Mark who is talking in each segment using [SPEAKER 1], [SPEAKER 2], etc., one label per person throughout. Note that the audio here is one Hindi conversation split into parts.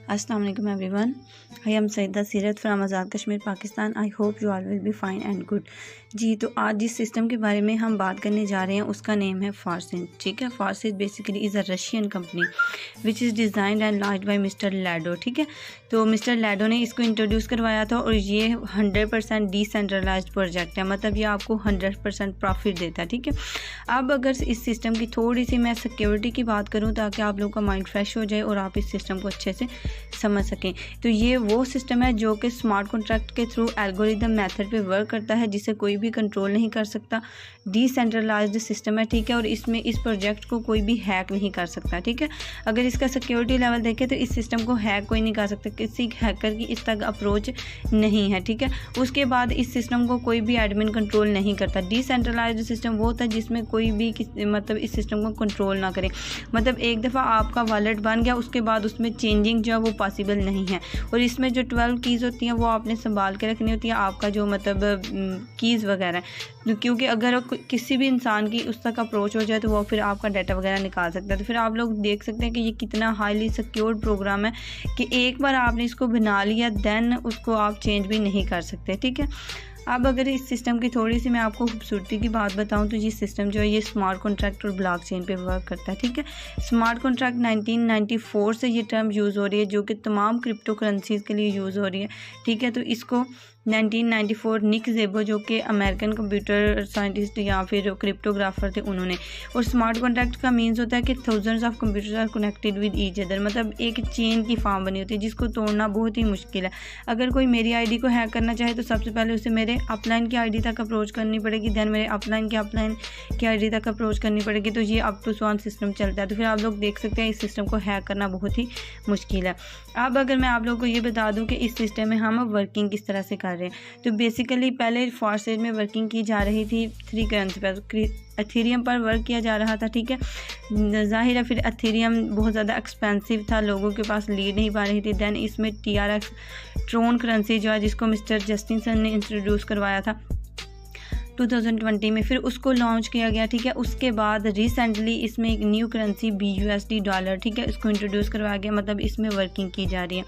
[SPEAKER 1] अस्सलाम वालेकुम everyone, I am Saida Seerat from Azad Kashmir Pakistan. I hope you all will be fine and good. जी, तो आज जिस सिस्टम के बारे में हम बात करने जा रहे हैं उसका नेम है फारसिन। ठीक है, फारसिन basically is a Russian company which is designed and launched by mister लैडो। ठीक है, तो मिस्टर लैडो ने इसको इंट्रोड्यूस करवाया था और ये 100% डिसेंट्रलाइज्ड प्रोजेक्ट है, मतलब ये आपको 100% प्रॉफिट देता है। ठीक है, अब अगर इस सिस्टम की थोड़ी सी मैं सिक्योरिटी की बात करूँ ताकि आप लोगों का माइंड फ्रेश हो जाए और आप इस सिस्टम को अच्छे से समझ सकें, तो ये वो सिस्टम है जो कि स्मार्ट कॉन्ट्रैक्ट के थ्रू एल्गोरिदम मेथड पे वर्क करता है, जिसे कोई भी कंट्रोल नहीं कर सकता। डिसेंट्रलाइज्ड सिस्टम है। ठीक है, और इसमें इस प्रोजेक्ट को कोई भी हैक नहीं कर सकता। ठीक है, अगर इसका सिक्योरिटी लेवल देखें तो इस सिस्टम को हैक कोई नहीं कर सकता, किसी हैकर की इस तक अप्रोच नहीं है। ठीक है, उसके बाद इस सिस्टम को कोई भी एडमिन कंट्रोल नहीं करता। डिसेंट्रलाइज्ड सिस्टम वो होता है जिसमें कोई भी मतलब इस सिस्टम को कंट्रोल ना करे, मतलब एक दफ़ा आपका वॉलेट बन गया उसके बाद उसमें चेंजिंग जो है वो पॉसिबल नहीं है। और इसमें जो 12 कीज़ होती हैं वो आपने संभाल के रखनी होती है, आपका जो मतलब कीज़ वगैरह, क्योंकि अगर किसी भी इंसान की उस तक अप्रोच हो जाए तो वो फिर आपका डाटा वगैरह निकाल सकता है। तो फिर आप लोग देख सकते हैं कि ये कितना हाईली सिक्योर प्रोग्राम है कि एक बार आपने इसको बना लिया दैन उसको आप चेंज भी नहीं कर सकते। ठीक है, अब अगर इस सिस्टम की थोड़ी सी मैं आपको खूबसूरती की बात बताऊं तो ये सिस्टम जो है ये स्मार्ट कॉन्ट्रैक्ट और ब्लॉकचेन पे वर्क करता है। ठीक है, स्मार्ट कॉन्ट्रैक्ट 1994 से ये टर्म यूज़ हो रही है जो कि तमाम क्रिप्टो करेंसीज़ के लिए यूज़ हो रही है। ठीक है, तो इसको 1994 निक ज़ेबो जो कि अमेरिकन कंप्यूटर साइंटिस्ट या फिर क्रिप्टोग्राफर थे उन्होंने। और स्मार्ट कॉन्ट्रैक्ट का मीन्स होता है कि thousands of computers are connected with each other, मतलब एक चेन की फॉर्म बनी होती है जिसको तोड़ना बहुत ही मुश्किल है। अगर कोई मेरी आईडी को हैक करना चाहे तो सबसे पहले उसे मेरे अपलाइन की आईडी तक अप्रोच करनी पड़ेगी, दैन मेरे अपलाइन की आईडी तक अप्रोच करनी पड़ेगी, तो ये अप टू स्वान सिस्टम चलता है। तो फिर आप लोग देख सकते हैं इस सिस्टम को हैक करना बहुत ही मुश्किल है। अब अगर मैं आप लोगों को ये बता दूं कि इस सिस्टम में हम वर्किंग किस तरह से कर रहे हैं, तो बेसिकली पहले फारसिन में वर्किंग की जा रही थी 3 करेंसी पर, एथेरियम पर वर्क किया जा रहा था। ठीक है, जाहिर है फिर एथेरियम बहुत ज़्यादा एक्सपेंसिव था, लोगों के पास लीड नहीं पा रही थी। दैन इसमें TRX ट्रोन करेंसी जो है जिसको मिस्टर जस्टिनसन ने इंट्रोड्यूस करवाया था 2020 में, फिर उसको लॉन्च किया गया। ठीक है, उसके बाद रिसेंटली इसमें एक न्यू करेंसी BUSD डॉलर, ठीक है, इसको इंट्रोड्यूस करवाया गया, मतलब इसमें वर्किंग की जा रही है।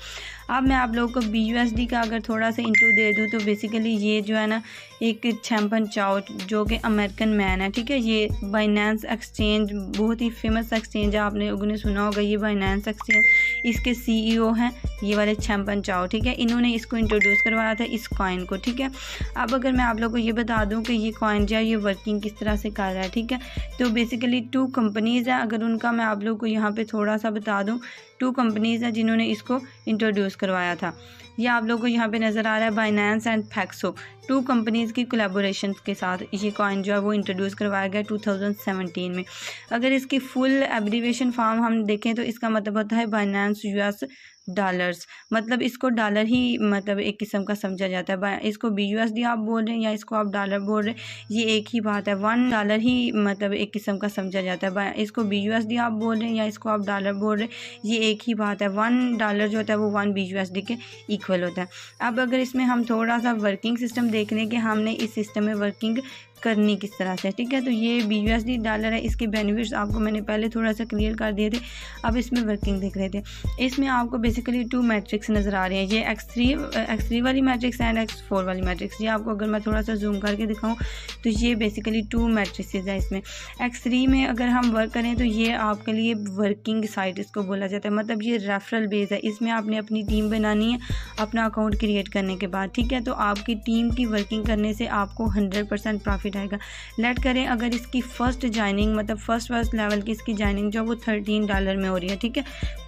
[SPEAKER 1] अब मैं आप लोगों को BUSD का अगर थोड़ा सा इंट्रो दे दूँ तो बेसिकली ये जो है ना एक चैम्पन चाओ जो कि अमेरिकन मैन है। ठीक है, ये बाइनेंस एक्सचेंज बहुत ही फेमस एक्सचेंज है, आपने लोगों ने सुना होगा ये बाइनेंस एक्सचेंज, इसके CEO हैं ये वाले चैम्पन चाओ। ठीक है, इन्होंने इसको इंट्रोड्यूस करवाया था इस कॉइन को। ठीक है, अब अगर मैं आप लोगों को ये बता दूं कि ये कॉइन जो है ये वर्किंग किस तरह से कर रहा है। ठीक है, तो बेसिकली 2 कंपनीज़ हैं, अगर उनका मैं आप लोगों को यहाँ पे थोड़ा सा बता दूं, 2 कंपनीज़ हैं जिन्होंने इसको इंट्रोड्यूस करवाया था। ये आप लोगों को यहाँ पे नज़र आ रहा है, बाइनेंस एंड पैक्सो, 2 कंपनीज़ की कोलैबोरेशन के साथ ये कॉइन जो है वो इंट्रोड्यूस करवाया गया 2017 में। अगर इसकी फुल एब्रीविएशन फॉर्म हम देखें तो इसका मतलब होता है बाइनेंस US डॉलर्स, मतलब इसको डॉलर ही मतलब एक किस्म का समझा जाता है। इसको BUSD आप बोल रहे हैं या इसको आप डॉलर बोल रहे हैं, ये एक ही बात है। $1 ही मतलब एक किस्म का समझा जाता है। इसको BUSD आप बोल रहे हैं या इसको आप डॉलर बोल रहे हैं, ये एक ही बात है। $1 जो होता है वो 1 BUSD के इक्वल होता है। अब अगर इसमें हम थोड़ा सा वर्किंग सिस्टम देख लें कि हमने इस सिस्टम में वर्किंग करनी किस तरह से। ठीक है, तो ये BUSD डॉलर है, इसके बेनिफिट्स आपको मैंने पहले थोड़ा सा क्लियर कर दिए थे। अब इसमें वर्किंग देख रहे थे, इसमें आपको बेसिकली 2 मैट्रिक्स नज़र आ रही हैं, ये X3 वाली मैट्रिक्स एंड X4 वाली मैट्रिक्स। ये आपको अगर मैं थोड़ा सा जूम करके दिखाऊं तो ये बेसिकली 2 मैट्रिक्स है। इसमें X3 में अगर हम वर्क करें तो ये आपके लिए वर्किंग साइट इसको बोला जाता है, मतलब ये रेफरल बेस है। इसमें आपने अपनी टीम बनानी है अपना अकाउंट क्रिएट करने के बाद। ठीक है, तो आपकी टीम की वर्किंग करने से आपको 100% प्रॉफिट आएगा। लेट करें अगर इसकी फर्स्ट ज्वाइनिंग मतलब फर्स्ट लेवल की इसकी ज्वाइनिंग जो वो $13 में हो रही है। ठीक है,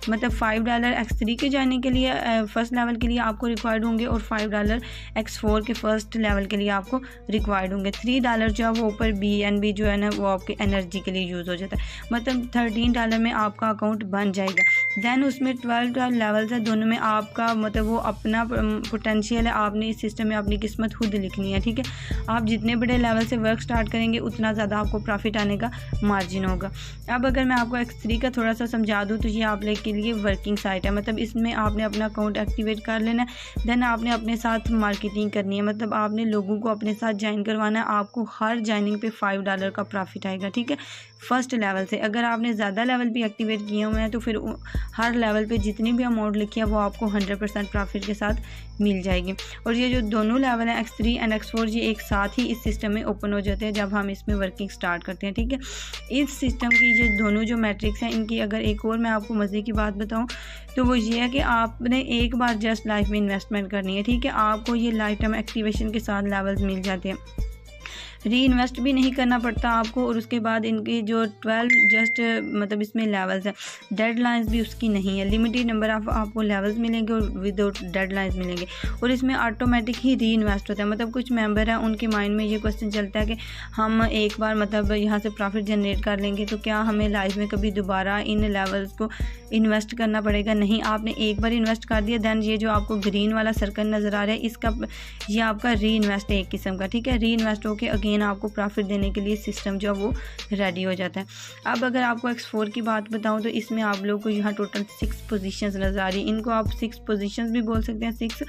[SPEAKER 1] मतलब $5 X3 के ज्वाइनिंग के लिए फर्स्ट लेवल के लिए आपको रिक्वायर्ड होंगे और $5 X4 के फर्स्ट लेवल के लिए आपको रिक्वायर्ड होंगे। $3 जो है वो ऊपर BNB जो है ना वो आपके एनर्जी के लिए यूज़ हो जाता है, मतलब $13 में आपका अकाउंट बन जाएगा। दैन उसमें 12 लेवल्स है, दोनों में आपका मतलब वो अपना पोटेंशियल है, आपने इस सिस्टम में अपनी किस्मत खुद लिखनी है। ठीक है, आप जितने बड़े लेवल से से वर्क स्टार्ट करेंगे उतना ज़्यादा आपको प्रॉफिट आने का मार्जिन होगा। अब अगर मैं आपको X3 का थोड़ा सा समझा दूँ तो ये आप लोग के लिए वर्किंग साइट है, मतलब इसमें आपने अपना अकाउंट एक्टिवेट कर लेना है। देन आपने अपने साथ मार्केटिंग करनी है, मतलब आपने लोगों को अपने साथ ज्वाइन करवाना है। आपको हर ज्वाइनिंग पे $5 का प्रॉफिट आएगा, ठीक है, फर्स्ट लेवल से। अगर आपने ज़्यादा लेवल भी एक्टिवेट किए हुए हैं तो फिर हर लेवल पे जितनी भी अमाउंट लिखी है वो आपको 100% प्रॉफिट के साथ मिल जाएगी। और ये जो दोनों लेवल हैं X3 एंड X4 ये एक साथ ही इस सिस्टम में ओपन हो जाते हैं जब हम इसमें वर्किंग स्टार्ट करते हैं, ठीक है। इस सिस्टम की ये दोनों जो मैट्रिक्स हैं इनकी अगर एक और मैं आपको मज़े की बात बताऊं तो वो ये है कि आपने एक बार जस्ट लाइफ में इन्वेस्टमेंट करनी है, ठीक है। आपको ये लाइफ टाइम एक्टिवेशन के साथ लेवल्स मिल जाते हैं, री इन्वेस्ट भी नहीं करना पड़ता आपको। और उसके बाद इनकी जो 12 जस्ट मतलब इसमें लेवल्स हैं, डेडलाइंस भी उसकी नहीं है, लिमिटेड नंबर ऑफ आपको लेवल्स मिलेंगे और विदाउट डेडलाइंस मिलेंगे। और इसमें ऑटोमेटिक ही री इन्वेस्ट होता है, मतलब कुछ मेंबर हैं उनके माइंड में ये क्वेश्चन चलता है कि हम एक बार मतलब यहाँ से प्रॉफिट जनरेट कर लेंगे तो क्या हमें लाइफ में कभी दोबारा इन लेवल्स को इन्वेस्ट करना पड़ेगा? नहीं, आपने एक बार इन्वेस्ट कर दिया देन ये जो आपको ग्रीन वाला सर्कल नज़र आ रहा है इसका ये आपका री इन्वेस्ट है एक किस्म का, ठीक है। री इन्वेस्ट होकर अगेन आपको प्रॉफिट देने के लिए सिस्टम जो है वो रेडी हो जाता है। अब अगर आपको X4 की बात बताऊं तो इसमें आप लोगों को यहाँ टोटल 6 पोजीशंस नज़र आ रही है। इनको आप 6 पोजीशंस भी बोल सकते हैं, 6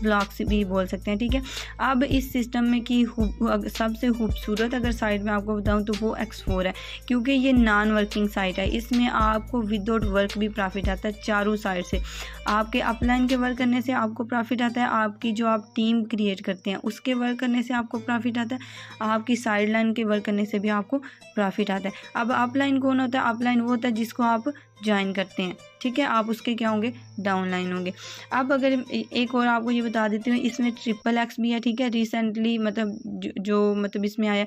[SPEAKER 1] ब्लॉक्स भी बोल सकते हैं, ठीक है। अब इस सिस्टम में की सबसे खूबसूरत अगर साइट में आपको बताऊं तो वो X4 है, क्योंकि ये नॉन वर्किंग साइट है। इसमें आपको विदाउट वर्क भी प्रॉफिट आता है चारों साइड से। आपके अपलाइन के वर्क करने से आपको प्रॉफिट आता है, आपकी जो आप टीम क्रिएट करते हैं उसके वर्क करने से आपको प्रॉफिट आता है, आपकी साइड लाइन के वर्क करने से भी आपको प्रॉफिट आता है। अब अपलाइन कौन होता है? अपलाइन वो होता है जिसको आप ज्वाइन करते हैं, ठीक है, आप उसके क्या होंगे? डाउनलाइन होंगे। अब अगर एक और आपको ये बता देती हूँ, इसमें XXX भी है, ठीक है, रिसेंटली मतलब जो मतलब इसमें आया।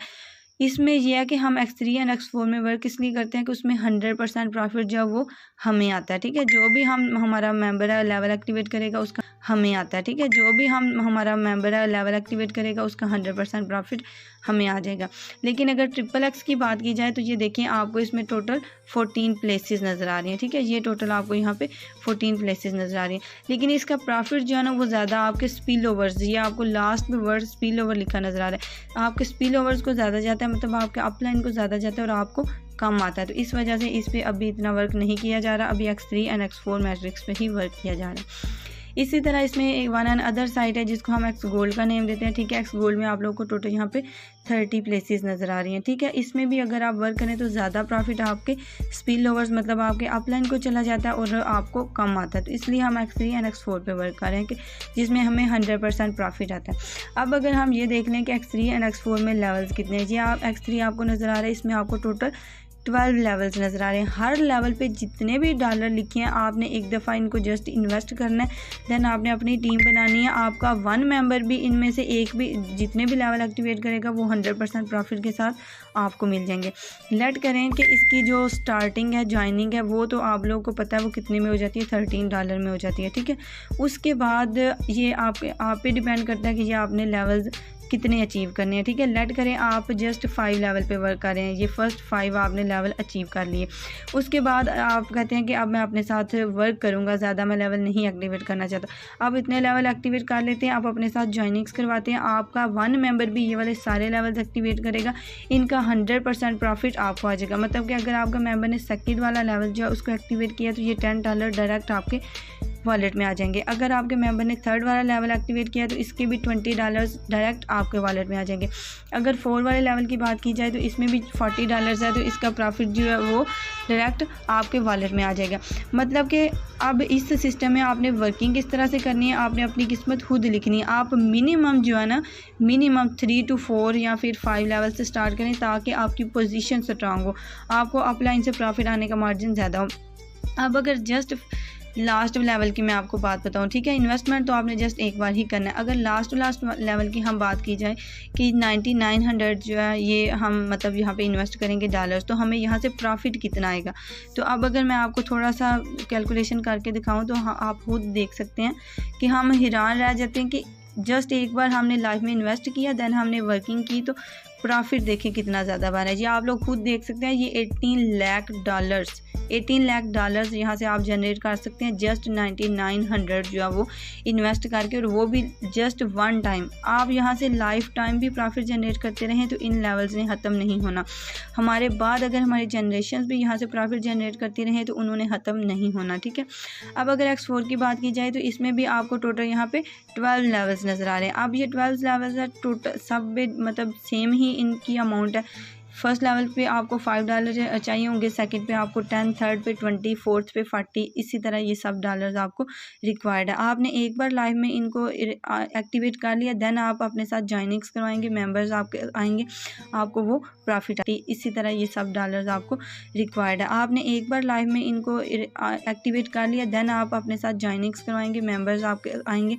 [SPEAKER 1] इसमें यह है कि हम X3 एंड X4 में वर्क इसलिए करते हैं कि उसमें 100% प्रॉफिट जो है वो हमें आता है, ठीक है। जो भी हमारा मेंबर है लेवल एक्टिवेट करेगा उसका हमें आता है, ठीक है। जो भी हमारा मेंबर है लेवल एक्टिवेट करेगा उसका 100% प्रॉफिट हमें आ जाएगा। लेकिन अगर XXX की बात की जाए तो ये देखिए आपको इसमें टोटल 14 प्लेसेस नज़र आ रही हैं, ठीक है। ये टोटल आपको यहाँ पे 14 प्लेसेस नज़र आ रही हैं, लेकिन इसका प्रॉफिट जो है ना वो ज़्यादा आपके स्पिल ओवर्स, ये आपको लास्ट में वर्ड स्पिल ओवर लिखा नज़र आ रहा है, आपके स्पिल ओवर्स को ज़्यादा जाता है, मतलब आपके अपलाइन को ज़्यादा जाता है और आपको कम आता है। तो इस वजह से इस पर अभी इतना वर्क नहीं किया जा रहा, अभी X3 एंड X4 मैट्रिक्स पे ही वर्क किया जा रहा है। इसी तरह इसमें एक वन एंड अदर साइट है जिसको हम X गोल्ड का नेम देते हैं, ठीक है। X गोल्ड में आप लोगों को टोटल यहाँ पे 30 प्लेसेस नज़र आ रही हैं, ठीक है। इसमें भी अगर आप वर्क करें तो ज़्यादा प्रॉफिट आपके स्पिल ओवर्स मतलब आपके अपलाइन को चला जाता है और आपको कम आता है। तो इसलिए हम X3 एंड X4 पे वर्क कर रहे हैं कि जिसमें हमें 100% प्रॉफिट आता है। अब अगर हम ये देख लें कि X3 एंड X4 में लेवल्स कितने हैं, ये आप X3 आपको नज़र आ रहा है, इसमें आपको टोटल 12 लेवल्स नज़र आ रहे हैं। हर लेवल पे जितने भी डॉलर लिखे हैं आपने एक दफ़ा इनको जस्ट इन्वेस्ट करना है, देन आपने अपनी टीम बनानी है। आपका वन मेंबर भी इनमें से एक भी जितने भी लेवल एक्टिवेट करेगा वो 100% प्रॉफिट के साथ आपको मिल जाएंगे। लेट करें कि इसकी जो स्टार्टिंग है ज्वाइनिंग है वो तो आप लोगों को पता है वो कितने में हो जाती है, $13 में हो जाती है, ठीक है। उसके बाद ये आप पे डिपेंड करता है कि ये आपने लेवल्स कितने अचीव करने हैं, ठीक है। लेट करें आप जस्ट 5 लेवल पे वर्क कर रहे हैं, ये फर्स्ट 5 आपने लेवल अचीव कर लिए। उसके बाद आप कहते हैं कि अब मैं अपने साथ वर्क करूंगा, ज़्यादा मैं लेवल नहीं एक्टिवेट करना चाहता। अब इतने लेवल एक्टिवेट कर लेते हैं, आप अपने साथ ज्वाइनिंग्स करवाते हैं, आपका वन मेंबर भी ये वाले सारे लेवल्स एक्टिवेट करेगा, इनका 100% प्रॉफिट आपको आ जाएगा। मतलब कि अगर आपका मेंबर ने सेकंड वाला लेवल जो है उसको एक्टिवेट किया तो ये $10 डायरेक्ट आपके वॉलेट में आ जाएंगे। अगर आपके मेंबर ने थर्ड वाला लेवल एक्टिवेट किया तो इसके भी $20 डायरेक्ट आपके वॉलेट में आ जाएंगे। अगर 4 वाले लेवल की बात की जाए तो इसमें भी $40 है, तो इसका प्रॉफिट जो है वो डायरेक्ट आपके वॉलेट में आ जाएगा। मतलब कि अब इस सिस्टम में आपने वर्किंग किस तरह से करनी है, आपने अपनी किस्मत खुद लिखनी है। आप मिनिमम जो है ना मिनिमम 3 to 4 या फिर 5 लेवल से स्टार्ट करें ताकि आपकी पोजीशन स्ट्रांग हो, आपको अपलाइन से प्रॉफिट आने का मार्जिन ज़्यादा हो। अब अगर जस्ट लास्ट लेवल की मैं आपको बात बताऊं, ठीक है, इन्वेस्टमेंट तो आपने जस्ट एक बार ही करना है। अगर लास्ट लेवल की हम बात की जाए कि 9900 जो है ये हम मतलब यहाँ पे इन्वेस्ट करेंगे डॉलर्स, तो हमें यहाँ से प्रॉफिट कितना आएगा। तो अब अगर मैं आपको थोड़ा सा कैलकुलेशन करके दिखाऊं तो आप खुद देख सकते हैं कि हम हैरान रह जाते हैं कि जस्ट एक बार हमने लाइफ में इन्वेस्ट किया, देन हमने वर्किंग की तो प्रॉफिट देखें कितना ज़्यादा बन है। ये आप लोग खुद देख सकते हैं, ये $18 लाख 18 लाख डॉलर्स यहाँ से आप जनरेट कर सकते हैं जस्ट 9900 जो है वो इन्वेस्ट करके, और वो भी जस्ट वन टाइम। आप यहाँ से लाइफ टाइम भी प्रॉफिट जनरेट करते रहें तो इन लेवल्स ने ख़त्म नहीं होना। हमारे बाद अगर हमारी जनरेशन भी यहाँ से प्रॉफिट जनरेट करती रहें तो उन्होंने ख़त्म नहीं होना, ठीक है। अब अगर X4 की बात की जाए तो इसमें भी आपको टोटल यहाँ पे 12 लेवल्स नज़र आ रहे हैं। अब ये 12 लेवल्स है टोटल सब में मतलब सेम ही इनकी अमाउंट है। फर्स्ट लेवल पे आपको $5 चाहिए होंगे, सेकंड पे आपको 10, थर्ड पे 20, फोर्थ पे 40, इसी तरह ये सब डॉलर्स आपको रिक्वायर्ड है। आपने एक बार लाइफ में इनको एक्टिवेट कर लिया, देन आप अपने साथ ज्वाइनिंग्स करवाएंगे, मेंबर्स आपके आएंगे, आपको वो प्रॉफिट आती है। इसी तरह ये सब डॉलर्स आपको रिक्वायर्ड है। आपने एक बार लाइफ में इनको एक्टिवेट कर लिया, देन आप अपने साथ ज्वाइनिंग्स करवाएंगे, मेंबर्स आपके आएंगे,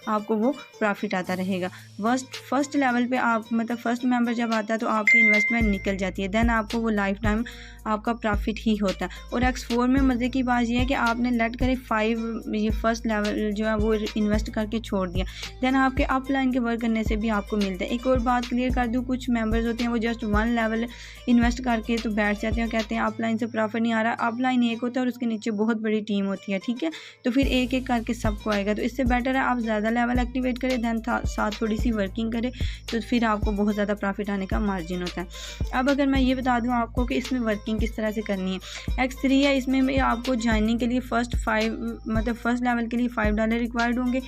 [SPEAKER 1] आपको वो प्रॉफिट आता रहेगा। फर्स्ट लेवल पे आप मतलब फर्स्ट मेंबर जब आता है तो आपकी इन्वेस्टमेंट निकल जाती है, देन आपको वो लाइफ टाइम आपका प्रॉफिट ही होता है। और X4 में मज़े की बात यह है कि आपने लेट करे 5 ये फर्स्ट लेवल जो है वो इन्वेस्ट करके छोड़ दिया, देन आपके अपलाइन के वर्क करने से भी आपको मिलता है। एक और बात क्लियर कर दूँ, कुछ मेंबर्स होते हैं वो जस्ट 1 लेवल इन्वेस्ट करके तो बैठ जाते हैं, कहते हैं अपलाइन से प्रॉफिट नहीं आ रहा। अपलाइन एक होता है और उसके नीचे बहुत बड़ी टीम होती है, ठीक है, तो फिर एक एक करके सबको आएगा। तो इससे बेटर है आप ज़्यादा लेवल एक्टिवेट करें, देन साथ थोड़ी सी वर्किंग करें, तो फिर आपको बहुत ज़्यादा प्रॉफिट आने का मार्जिन होता है। अब अगर मैं ये बता दूं आपको कि इसमें वर्किंग किस तरह से करनी है। X3 है, इसमें भी आपको ज्वाइनिंग के लिए फर्स्ट लेवल के लिए $5 रिक्वायर्ड होंगे।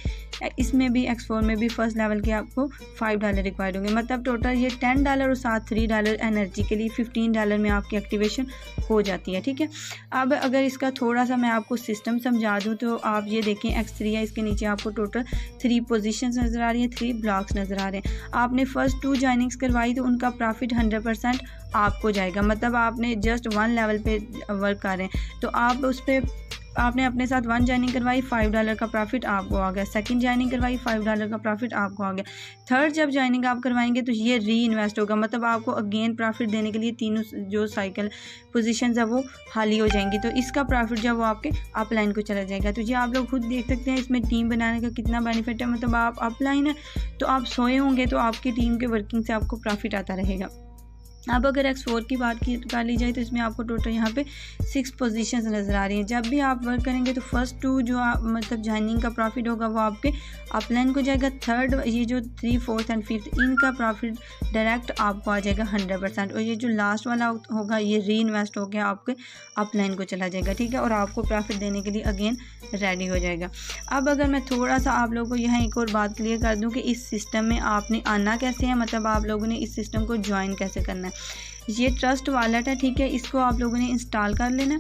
[SPEAKER 1] इसमें भी X4 में भी फर्स्ट लेवल के आपको $5 रिक्वायर्ड होंगे, मतलब टोटल ये $10 और साथ $3 एनर्जी के लिए $15 में आपकी एक्टिवेशन हो जाती है, ठीक है। अब अगर इसका थोड़ा सा मैं आपको सिस्टम समझा दूँ तो आप ये देखें, X3 है, इसके नीचे आपको टोटल 3 पोजीशंस नज़र आ रही हैं, 3 ब्लॉक्स नज़र आ रहे हैं। आपने फर्स्ट 2 ज्वाइनिंग्स करवाई तो उनका प्रॉफिट 100% आपको जाएगा, मतलब आपने जस्ट 1 लेवल पे वर्क कर रहे हैं तो आप उस पर आपने अपने साथ 1 ज्वाइनिंग करवाई, $5 का प्रॉफिट आपको आ गया। सेकंड ज्वाइनिंग करवाई, $5 का प्रॉफिट आपको आ गया। थर्ड जब ज्वाइनिंग आप करवाएंगे तो ये री इन्वेस्ट होगा, मतलब आपको अगेन प्रॉफिट देने के लिए तीनों जो साइकिल पोजीशंस है वो खाली हो जाएंगी, तो इसका प्रॉफिट जब वो आपके अपलाइन को चला जाएगा। तो ये आप लोग खुद देख सकते हैं इसमें टीम बनाने का कितना बेनिफिट है, मतलब आप अपलाइन है तो आप सोए होंगे तो आपकी टीम के वर्किंग से आपको प्रॉफिट आता रहेगा। अब अगर X4 की बात कर ली जाए तो इसमें आपको टोटल यहाँ पे 6 पोजीशंस नज़र आ रही हैं। जब भी आप वर्क करेंगे तो फर्स्ट 2 जो मतलब ज्वाइनिंग का प्रॉफिट होगा वो आपके अपलाइन को जाएगा। थर्ड ये जो 3, 4th एंड 5th इनका प्रॉफिट डायरेक्ट आपको आ जाएगा 100%, और ये जो लास्ट वाला होगा ये री इन्वेस्ट हो गया आपके अपलाइन को चला जाएगा, ठीक है, और आपको प्रॉफिट देने के लिए अगेन रेडी हो जाएगा। अब अगर मैं थोड़ा सा आप लोगों को यहाँ एक और बात क्लियर कर दूँ कि इस सिस्टम में आपने आना कैसे है, मतलब आप लोगों ने इस सिस्टम को ज्वाइन कैसे करना है। ये ट्रस्ट वॉलेट है, ठीक है, इसको आप लोगों ने इंस्टॉल कर लेना।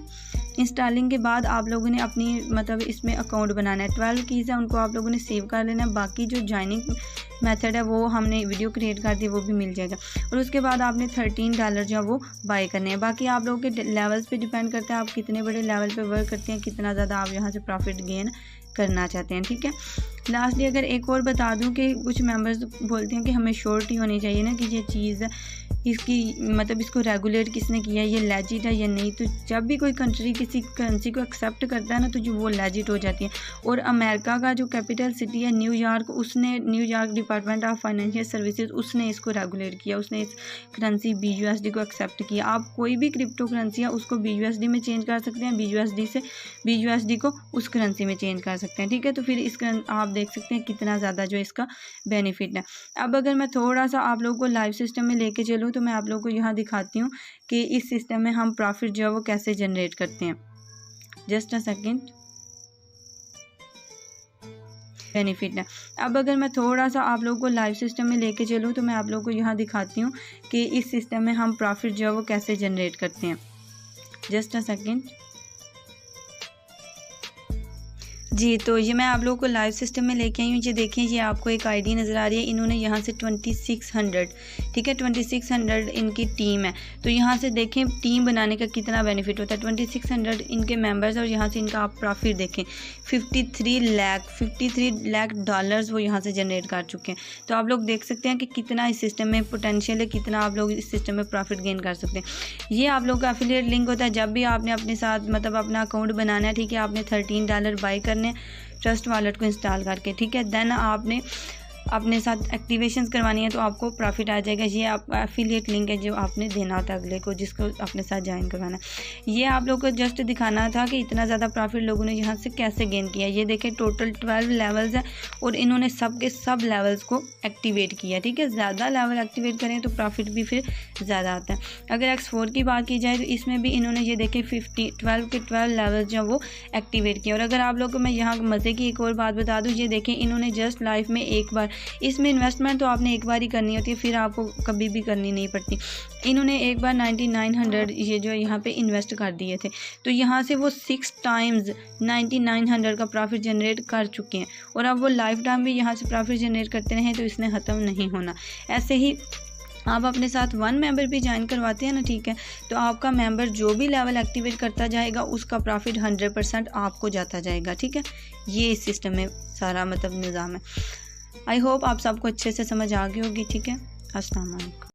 [SPEAKER 1] इंस्टॉलिंग के बाद आप लोगों ने अपनी मतलब इसमें अकाउंट बनाना है। 12 कीज़ है उनको आप लोगों ने सेव कर लेना है। बाकी जो ज्वाइनिंग मेथड है वो हमने वीडियो क्रिएट कर दी, वो भी मिल जाएगा। और उसके बाद आपने $13 जो है वो बाय करने हैं। बाकी आप लोगों के लेवल्स पे डिपेंड करता है आप कितने बड़े लेवल पे वर्क करते हैं, कितना ज़्यादा आप यहाँ से प्रॉफिट गेन करना चाहते हैं, ठीक है। लास्टली अगर एक और बता दूं कि कुछ मेंबर्स बोलते हैं कि हमें श्योरिटी होनी चाहिए ना कि ये चीज़ इसकी मतलब इसको रेगुलेट किसने किया है, ये लेजिट है या नहीं। तो जब भी कोई कंट्री किसी करेंसी को एक्सेप्ट करता है ना तो जो वो लेजिट हो जाती है। और अमेरिका का जो कैपिटल सिटी है न्यूयॉर्क, उसने New York department of financial services उसने इसको रेगुलेट किया, उसने इस करेंसी BUSD को एक्सेप्ट किया। आप कोई भी क्रिप्टो करेंसी है उसको BUSD में चेंज कर सकते हैं, BUSD से BUSD को उस करेंसी में चेंज कर सकते हैं, ठीक है। तो फिर इसका आप देख सकते हैं कितना ज़्यादा जो इसका बेनिफिट है। अब अगर मैं थोड़ा सा आप लोगों को लाइव सिस्टम में लेके चलूँ तो मैं आप लोगों को यहाँ दिखाती हूँ कि इस सिस्टम में हम प्रॉफिट जो है वो कैसे जनरेट करते हैं। जस्ट अ सेकेंड, बेनिफिट है। अब अगर मैं थोड़ा सा आप लोगों को लाइव सिस्टम में लेके चलूँ तो मैं आप लोगों को यहाँ दिखाती हूँ कि इस सिस्टम में हम प्रॉफिट जो है वो कैसे जनरेट करते हैं। जस्ट अ सेकेंड जी, तो ये मैं आप लोगों को लाइव सिस्टम में लेके आई हूँ। ये देखें, ये आपको एक आईडी नज़र आ रही है, इन्होंने यहाँ से 2600, ठीक है, 2600 इनकी टीम है। तो यहाँ से देखें टीम बनाने का कितना बेनिफिट होता है। 2600 इनके मेंबर्स और यहाँ से इनका आप प्रॉफिट देखें 53 लाख डॉलर्स वो यहाँ से जनरेट कर चुके हैं। तो आप लोग देख सकते हैं कि कितना इस सिस्टम में पोटेंशियल है, कितना आप लोग इस सिस्टम में प्रॉफिट गेन कर सकते हैं। ये आप लोग का एफिलिएट लिंक होता है। जब भी आपने अपने साथ मतलब अपना अकाउंट बनाना है, ठीक है, आपने $13 बाय करने ट्रस्ट वॉलेट को इंस्टॉल करके, ठीक है, देन आपने अपने साथ एक्टिवेशंस करवानी है तो आपको प्रॉफिट आ जाएगा। ये आप एफिलिएट लिंक है जो आपने देना होता है अगले को, जिसको अपने साथ ज्वाइन करवाना। ये आप लोग को जस्ट दिखाना था कि इतना ज़्यादा प्रॉफिट लोगों ने यहाँ से कैसे गेन किया। ये देखें टोटल 12 लेवल्स है और इन्होंने सब के सब लेवल्स को एक्टिवेट किया। ठीक है, ज़्यादा लेवल एक्टिवेट करें तो प्रॉफिट भी फिर ज़्यादा आता है। अगर X4 की बात की जाए तो इसमें भी इन्होंने ये देखें 12 के 12 लेवल्स जो वो एक्टिवेट किया। और अगर आप लोग को मैं यहाँ मज़े की एक और बात बता दूँ, ये देखें इन्होंने जस्ट लाइफ में एक बार, इसमें इन्वेस्टमेंट तो आपने एक बार ही करनी होती है, फिर आपको कभी भी करनी नहीं पड़ती। इन्होंने एक बार 9900 ये जो यहाँ पे इन्वेस्ट कर दिए थे, तो यहाँ से वो 6 टाइम्स 9900 का प्रॉफिट जनरेट कर चुके हैं और अब वो लाइफ टाइम भी यहाँ से प्रॉफिट जनरेट करते रहें तो इसने ख़त्म नहीं होना। ऐसे ही आप अपने साथ 1 मेंबर भी ज्वाइन करवाते हैं ना, ठीक है, तो आपका मेंबर जो भी लेवल एक्टिवेट करता जाएगा उसका प्रॉफिट 100% आपको जाता जाएगा। ठीक है, ये इस सिस्टम में सारा मतलब निज़ाम है। आई होप आप सबको अच्छे से समझ आ गई होगी। ठीक है, अस्सलाम वालेकुम।